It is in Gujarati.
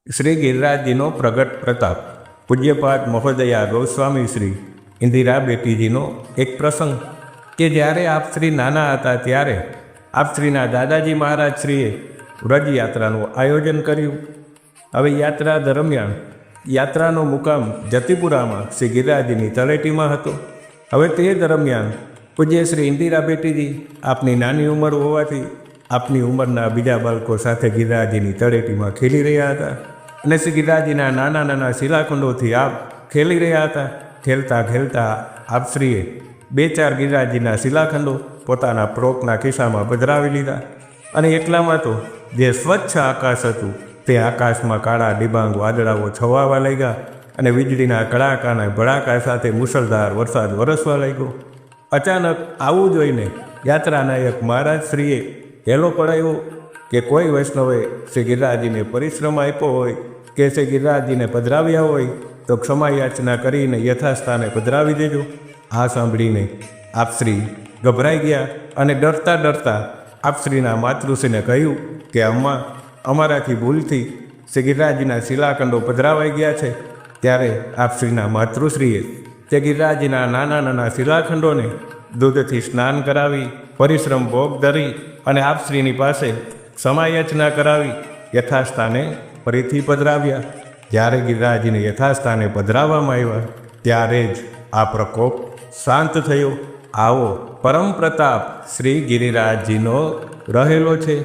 શ્રી ગિરિરાજજીનો પ્રગટ પ્રતાપ. પૂજ્યપાદ મહોદયા ગૌસ્વામી શ્રી ઇન્દિરા બેટીજીનો એક પ્રસંગ કે જ્યારે આપ શ્રી નાના હતા ત્યારે આપ શ્રીના દાદાજી મહારાજ શ્રીએ વ્રજ યાત્રાનું આયોજન કર્યું. હવે યાત્રા દરમિયાન યાત્રાનો મુકામ જતીપુરામાં શ્રી ગિરિરાજજીની તળેટીમાં હતો. હવે તે દરમિયાન પૂજ્ય શ્રી ઇન્દિરા બેટીજી આપની નાની ઉંમર હોવાથી આપની ઉંમરના બીજા બાળકો સાથે ગિરિરાજજીની તળેટીમાં ખેલી રહ્યા હતા અને શ્રી ગિરિરાજજીના નાના નાના શિલાખંડોથી આપ ખેલી રહ્યા હતા. ખેલતા ખેલતા આપશ્રીએ 2-4 ગિરિરાજજીના શિલાખંડો પોતાના ફ્રોકના ખિસ્સામાં પધરાવી લીધા અને એટલામાં તો જે સ્વચ્છ આકાશ હતું તે આકાશમાં કાળા ડિબાંગ વાદળાઓ છવાવા લાગ્યા અને વીજળીના કડાકાના ભડાકા સાથે મુશળધાર વરસાદ વરસવા લાગ્યો. અચાનક આવું જોઈને યાત્રાનાયક મહારાજ શ્રીએ હેલો પડાવ્યો કે કોઈ વૈષ્ણવે શ્રી ગિરિરાજજીને પરિશ્રમ આપ્યો હોય કે શ્રી ગિરિરાજજીને પધરાવ્યા હોય તો ક્ષમાયાચના કરીને યથાસ્થાને પધરાવી દેજો. આ સાંભળીને આપશ્રી ગભરાઈ ગયા અને ડરતા ડરતા આપશ્રીના માતૃશ્રીને કહ્યું કે અમ્મા, અમારાથી ભૂલથી શ્રી ગિરિરાજજીના શિલાખંડો પધરાવાઈ ગયા છે. ત્યારે આપશ્રીના માતૃશ્રીએ તે ગિરિરાજજીના નાના નાના શિલાખંડોને દૂધથી સ્નાન કરાવી પરિશ્રમ ભોગ ધરી અને આપશ્રીની પાસે ક્ષમાયાચના કરાવી યથાસ્થાને ફરીથી પધરાવ્યા. જ્યારે ગિરિરાજજીને યથાસ્થાને પધરાવવામાં આવ્યા ત્યારે જ આ પ્રકોપ શાંત થયો. આવો પરમ પ્રતાપ શ્રી ગિરિરાજજીનો રહેલો છે.